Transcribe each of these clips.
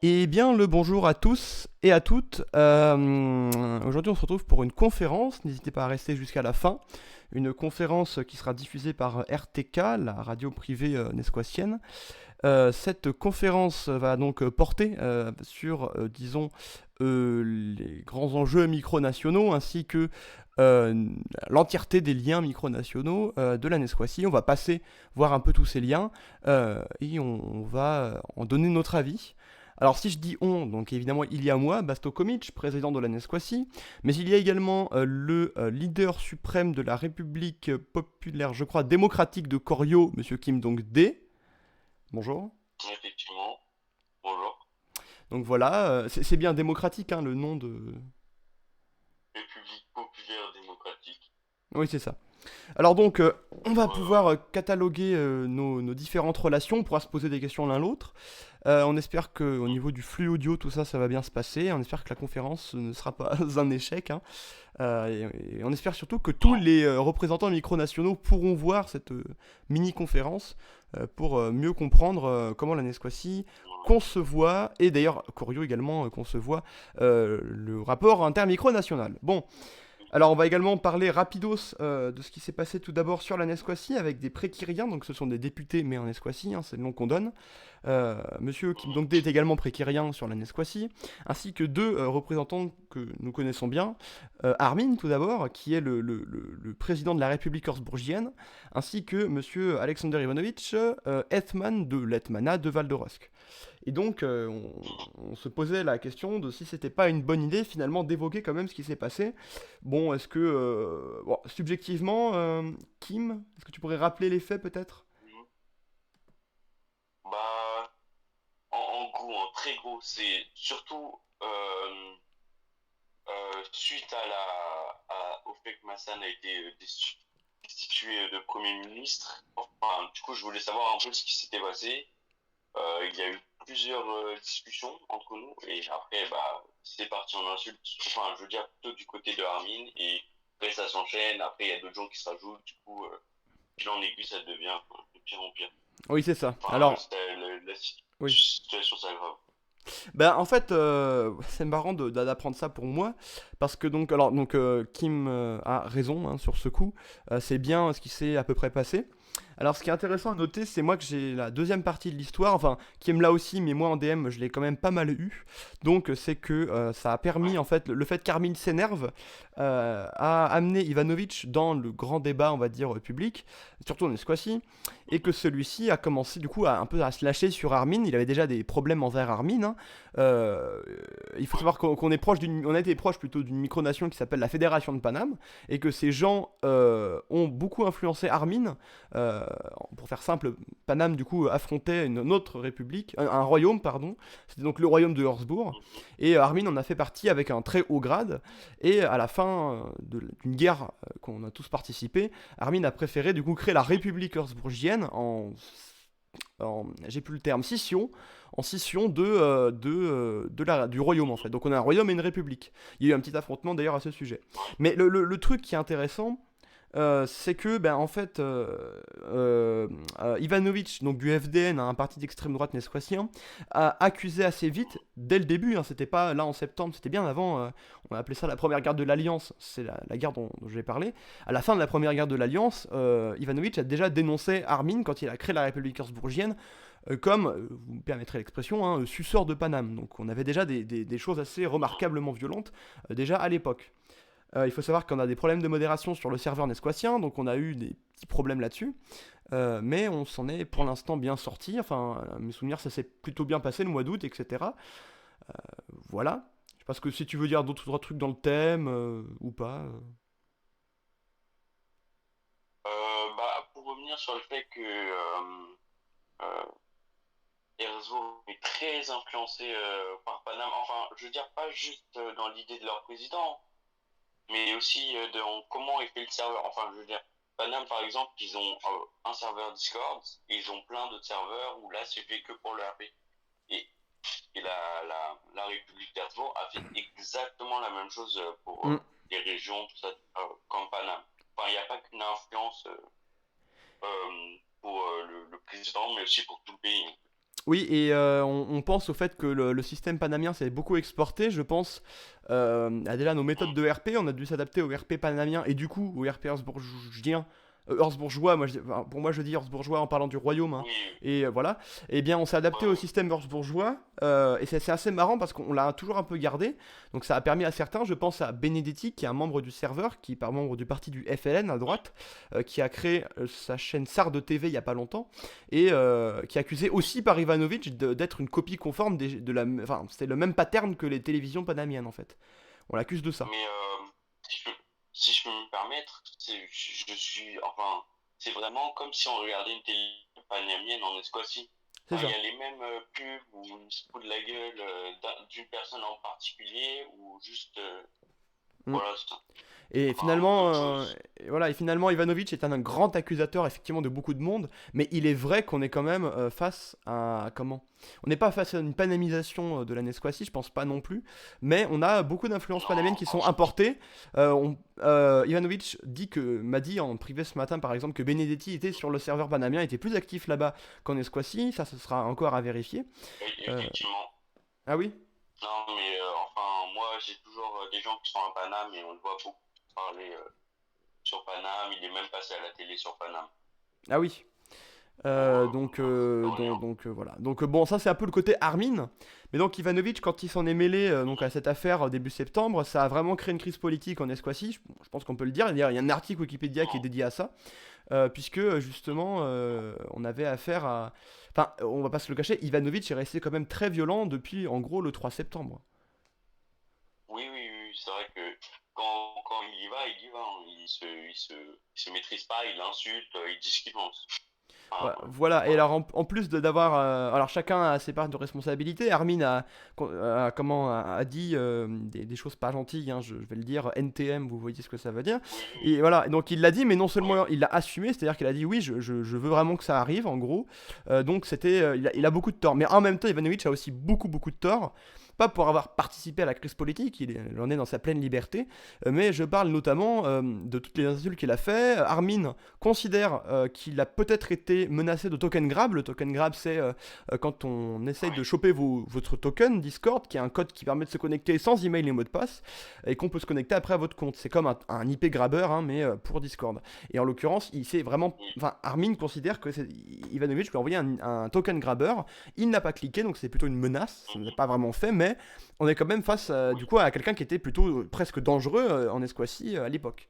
Eh bien, le bonjour à tous et à toutes. Aujourd'hui, on se retrouve pour une conférence. N'hésitez pas à rester jusqu'à la fin. Une conférence qui sera diffusée par RTK, la radio privée nesquatienne. Cette conférence va donc porter sur, disons, les grands enjeux micronationaux ainsi que euh, l'entièreté des liens micronationaux de la Nesquatie. On va passer voir un peu tous ces liens et on va en donner notre avis. Alors si je dis on, donc évidemment il y a moi, Basto Komic, président de la Nesquatie, mais il y a également le leader suprême de la République populaire, je crois, démocratique de Koryo, Monsieur Kim Dong-dae. Bonjour. Effectivement. Bonjour. Donc voilà, c'est bien démocratique, hein, le nom de... République populaire démocratique. Oui, c'est ça. Alors donc, on va pouvoir Voilà. cataloguer nos différentes relations, on pourra se poser des questions l'un l'autre. On espère qu'au Mhm. niveau du flux audio, tout ça, ça va bien se passer. On espère que la conférence ne sera pas un échec, hein. Et on espère surtout que tous Non. les représentants micronationaux pourront voir cette mini-conférence pour mieux comprendre comment la Nesquatie Ouais. concevoit, et d'ailleurs Corio également concevoit le rapport intermicronational. Bon, alors on va également parler rapidos de ce qui s'est passé tout d'abord sur la Nesquatie avec des prékyriens, donc ce sont des députés mais en Esquatie, hein, c'est le nom qu'on donne. Monsieur Kim Mhm. Dong-dae est également prékyrien sur la Nesquatie, ainsi que deux représentants que nous connaissons bien. Armin tout d'abord, qui est le président de la République Horsbourgienne, ainsi que monsieur Alexander Ivanovitch, Hetman de l'Hetmanat de Val-de-Rosque. Et donc, on se posait la question de si c'était pas une bonne idée finalement d'évoquer quand même ce qui s'est passé. Bon, est-ce que, bon, subjectivement, Kim, est-ce que tu pourrais rappeler les faits peut-être? Mhm. Bah, en gros, en très gros, c'est surtout suite au fait que Massan a été destitué de Premier ministre. Enfin, du coup, je voulais savoir un peu ce qui s'était passé. Il y a eu plusieurs discussions entre nous et après, bah, c'est parti en insulte. Enfin, je veux dire plutôt du côté de Armin et après ça s'enchaîne. Après, il y a d'autres gens qui se rajoutent. Du coup, fil en aiguille, ça devient de pire en pire. Oui, c'est ça. Enfin, Alors, la oui. situation s'aggrave. Ben, en fait, c'est marrant d'apprendre ça pour moi, parce que donc, alors, donc, Kim a raison hein, sur ce coup. C'est bien ce qui s'est à peu près passé. Alors, ce qui est intéressant à noter, c'est moi que j'ai la deuxième partie de l'histoire, enfin, qui me l'a aussi, mais moi en DM, je l'ai quand même pas mal eu. Donc, c'est que ça a permis, Ouais. en fait, le fait qu'Armin s'énerve a amené Ivanovitch dans le grand débat, on va dire, public, surtout en Esquacie, et que celui-ci a commencé, du coup, à un peu à se lâcher sur Armin. Il avait déjà des problèmes envers Armin, hein. Euh, il faut Ouais. savoir qu'on est proche on a été proche plutôt d'une micronation qui s'appelle la Fédération de Paname, et que ces gens ont beaucoup influencé Armin. Euh, pour faire simple, Paname du coup affrontait une autre république, un royaume pardon. C'était donc le royaume de Horsbourg, Mhm. et Armin en a fait partie avec un très haut grade. Et à la fin d'une guerre qu'on a tous participé, Armin a préféré du coup créer la République Horsbourgienne j'ai plus le terme, scission, en scission du royaume en fait. Mhm. Donc on a un royaume et une république. Il y a eu un petit affrontement d'ailleurs à ce sujet. Ouais. Mais le truc qui est intéressant, c'est que ben en fait Ivanovic donc du FDN, un parti d'extrême droite nesquatien, a accusé assez vite dès le début, hein, c'était pas là en septembre, c'était bien avant, on a appelé ça la première guerre de l'Alliance, c'est la guerre dont j'ai parlé. À la fin de la première guerre de l'Alliance, Ivanovic a déjà dénoncé Armin quand il a créé la République Habsbourgienne comme, vous me permettrez l'expression, hein, suceur de Paname. Donc on avait déjà des choses assez remarquablement violentes déjà à l'époque. Il faut savoir qu'on a des problèmes de modération sur le serveur nesquatien, donc on a eu des petits problèmes là-dessus. Mais on s'en est pour l'instant bien sorti. Enfin, mes souvenirs, ça s'est plutôt bien passé le mois d'août, etc. Voilà. Je sais pas ce que si tu veux dire d'autres trucs dans le thème ou pas. Bah, pour revenir sur le fait que euh, Herzog est très influencé par Paname, enfin, je veux dire, pas juste dans l'idée de leur président, mais aussi dans comment est fait le serveur. Enfin, je veux dire, Paname, par exemple, ils ont un serveur Discord, et ils ont plein d'autres serveurs où là, c'est fait que pour le RP. Et, et la République d'Herzog a fait exactement la même chose pour Mm. les régions, tout ça, comme Paname. Enfin, il n'y a pas qu'une influence pour le président, mais aussi pour tout le pays. Oui, et on pense au fait que le système panamien s'est beaucoup exporté. Je pense à déjà nos méthodes Mm. de RP. On a dû s'adapter au RP panamien et du coup au RP hersbourgien. Hersbourgeois, moi, enfin, pour moi je dis hersbourgeois en parlant du royaume, hein. Oui, Et voilà. Et bien on s'est ouais, adapté au ouais. système hersbourgeois et c'est assez marrant parce qu'on l'a toujours un peu gardé. Donc ça a permis à certains, je pense à Benedetti qui est un membre du serveur, qui est par membre du parti du FLN à Mm. droite, qui a créé sa chaîne SAR de TV il y a pas longtemps et qui est accusé aussi par Ivanovic d'être une copie conforme de la. Enfin, c'était le même pattern que les télévisions panamiennes en fait. On l'accuse de ça. Mais si je, peux- si je peux me permettre, je suis, enfin, c'est vraiment comme si on regardait une télé panamienne en Escotie. C'est Enfin, il y ça. a les mêmes pubs où on se fout de la gueule d'une personne en particulier ou juste, Mm. voilà, Et enfin, finalement, d'autres choses. voilà, et finalement, Ivanovic est un grand accusateur effectivement de beaucoup de monde, mais il est vrai qu'on est quand même face à comment. On n'est pas face à une panamisation de la Nesquacie, je pense pas non plus, mais on a beaucoup d'influences panamiennes Non, qui enfin, sont importées. Ivanovic m'a dit en privé ce matin par exemple que Benedetti était sur le serveur panamien, était plus actif là-bas qu'en Esquacie, ça ce sera encore à vérifier. Euh, effectivement. ah oui. Non, mais enfin, moi, j'ai toujours des gens qui sont à Paname et on le voit beaucoup parler sur Paname. Il est même passé à la télé sur Paname Ah oui. pour, Voilà. Donc bon, ça c'est un peu le côté Armin. Mais donc Ivanovic, quand il s'en est mêlé donc à cette affaire début septembre, ça a vraiment créé une crise politique en Esquacie. Je pense qu'on peut le dire. D'ailleurs, il y a un article Wikipédia qui est dédié à ça, puisque justement on avait affaire à. Enfin, on va pas se le cacher, Ivanovic est resté quand même très violent depuis en gros le 3 septembre. Oui, oui, oui, c'est vrai que quand il y va, hein. Il se maîtrise pas, il insulte, il dit ce qu'il pense. Enfin, Voilà, et voilà. alors en plus d'avoir. Alors chacun a ses parts de responsabilité. Armin a dit des choses pas gentilles, hein, je vais le dire, NTM, vous voyez ce que ça veut dire. Oui, Et oui, voilà, et donc il l'a dit, mais non oui, seulement il l'a assumé, c'est-à-dire qu'il a dit oui, je veux vraiment que ça arrive, en gros. Donc c'était. Il a beaucoup de tort. Mais en même temps, Ivanovic a aussi beaucoup de tort. Pas pour avoir participé à la crise politique, il en est dans sa pleine liberté, mais je parle notamment de toutes les insultes qu'il a fait. Armin considère qu'il a peut-être été menacé de token grab. Le token grab, c'est quand on essaye de oui, choper votre token Discord, qui est un code qui permet de se connecter sans email et mot de passe, et qu'on peut se connecter après à votre compte. C'est comme un IP grabber, hein, mais pour Discord. Et en l'occurrence, il s'est vraiment. oui, Enfin, Armin considère que Ivanovic lui a envoyé un token grabber. Il n'a pas cliqué, donc c'est plutôt une menace. Ça n'est mhm, pas vraiment fait, mais on est quand même face du oui. coup à quelqu'un qui était plutôt presque dangereux en Esquacie à l'époque.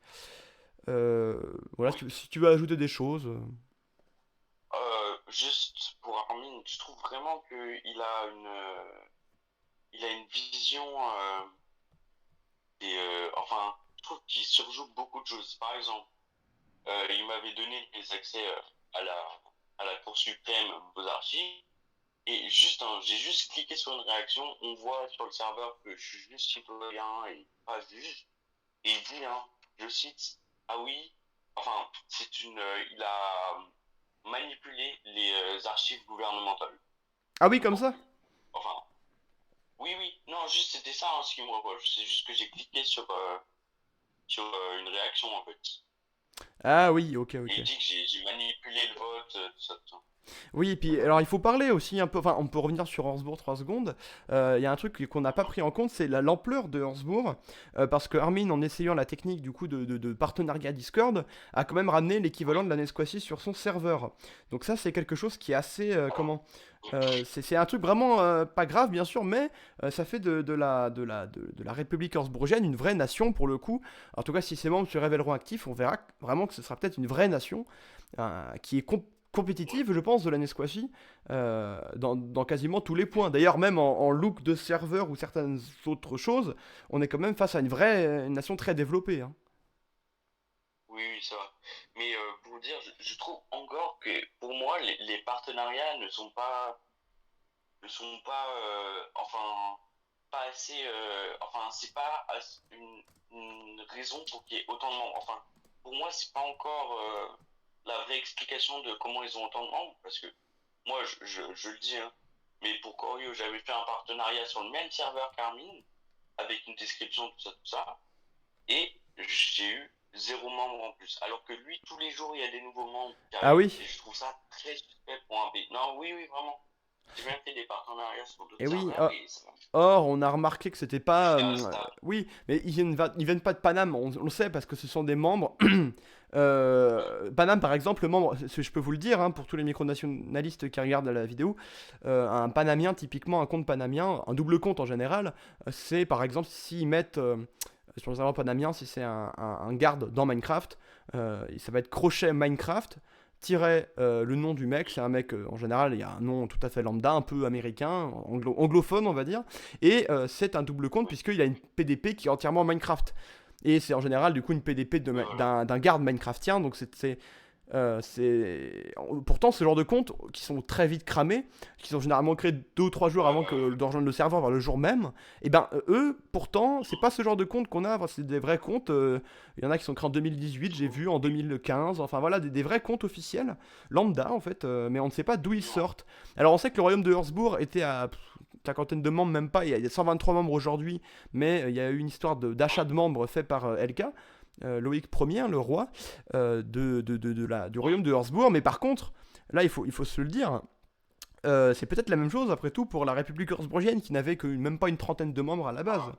Euh, voilà, Oui. si tu veux ajouter des choses. Juste pour Armin, je trouve vraiment il a une vision enfin, je trouve qu'il surjoue beaucoup de choses. Par exemple, il m'avait donné les accès à la Cour suprême aux archives. Et juste, hein, j'ai juste cliqué sur une réaction. On voit sur le serveur que je suis juste citoyen et pas juge. Et il dit, hein, je cite, ah oui, enfin, il a manipulé les archives gouvernementales. Ah oui, comme Donc, ça. enfin, oui, oui, non, juste c'était ça hein, ce qui me reproche. C'est juste que j'ai cliqué sur une réaction en fait. Ah oui, ok, Et ok. il dit que j'ai manipulé le vote, tout ça, tout ça. Oui, et puis alors il faut parler aussi un peu, enfin on peut revenir sur Horsbourg 3 secondes. Il y a un truc qu'on n'a pas pris en compte, c'est l'ampleur de Horsbourg, parce que Armin, en essayant la technique du coup de partenariat Discord, a quand même ramené l'équivalent Oui, de la Nesquacie sur son serveur. Donc ça c'est quelque chose qui est assez, comment, c'est un truc vraiment pas grave bien sûr, mais ça fait de la République Horsbourgienne une vraie nation pour le coup. En tout cas si ses membres se révéleront actifs, on verra vraiment que ce sera peut-être une vraie nation qui est oui, compétitive, je pense, de la Nesquacie, dans quasiment tous les points. D'ailleurs, même en look de serveur ou certaines autres choses, on est quand même face à une vraie une nation très développée, hein. oui, oui, ça va. Mais pour dire, je trouve encore que pour moi, les partenariats ne sont pas, enfin, pas assez, enfin, c'est pas une raison pour qu'il y ait autant de membres. Enfin, pour moi, c'est pas encore la vraie explication de comment ils ont autant de membres, parce que moi, je le dis, hein, mais pour Corio, j'avais fait un partenariat sur le même serveur qu'Armin, avec une description, tout ça, et j'ai eu 0 membre en plus. Alors que lui, tous les jours, il y a des nouveaux membres qui Ah arrivent, oui. et je trouve ça très suspect pour un pays. Non, oui, oui, vraiment. J'ai même fait des partenariats sur d'autres Et oui, serveurs et ça. or, on a remarqué que c'était pas. J'étais instable. Oui, mais ils viennent pas de Paname, on le sait parce que ce sont des membres. Hmm. Paname, par exemple, le membre, je peux vous le dire, hein, pour tous les micronationalistes qui regardent la vidéo, un Panamien, typiquement un compte panamien, un double compte en général, c'est par exemple s'ils mettent sur le serveur panamien, si c'est un garde dans Minecraft, ça va être crochet Minecraft. Le nom du mec, c'est un mec en général, il y a un nom tout à fait lambda, un peu américain, anglophone on va dire, et c'est un double compte Oui, puisqu'il a une PDP qui est entièrement Minecraft. Et c'est en général du coup une PDP oui, voilà. d'un garde Minecraftien, donc pourtant ce genre de comptes qui sont très vite cramés, qui sont généralement créés 2 ou 3 jours Ouais, avant ouais, ouais. de rejoindre le serveur, vers le jour même, et ben eux pourtant c'est pas ce genre de compte qu'on a, enfin, c'est des vrais comptes, il y en a qui sont créés en 2018, j'ai vu en 2015, enfin voilà des vrais comptes officiels, lambda en fait, mais on ne sait pas d'où ils Ouais. sortent. Alors on sait que le royaume de Herzbourg était à cinquantaine de membres, même pas, il y a 123 membres aujourd'hui, mais il y a eu une histoire d'achat de membres fait par LK, Loïc Ier, le roi du royaume de Herzbourg. Mais par contre, là, il faut se le dire, c'est peut-être la même chose après tout pour la République Herzbourgienne qui n'avait que même pas une trentaine de membres à la base. Ah,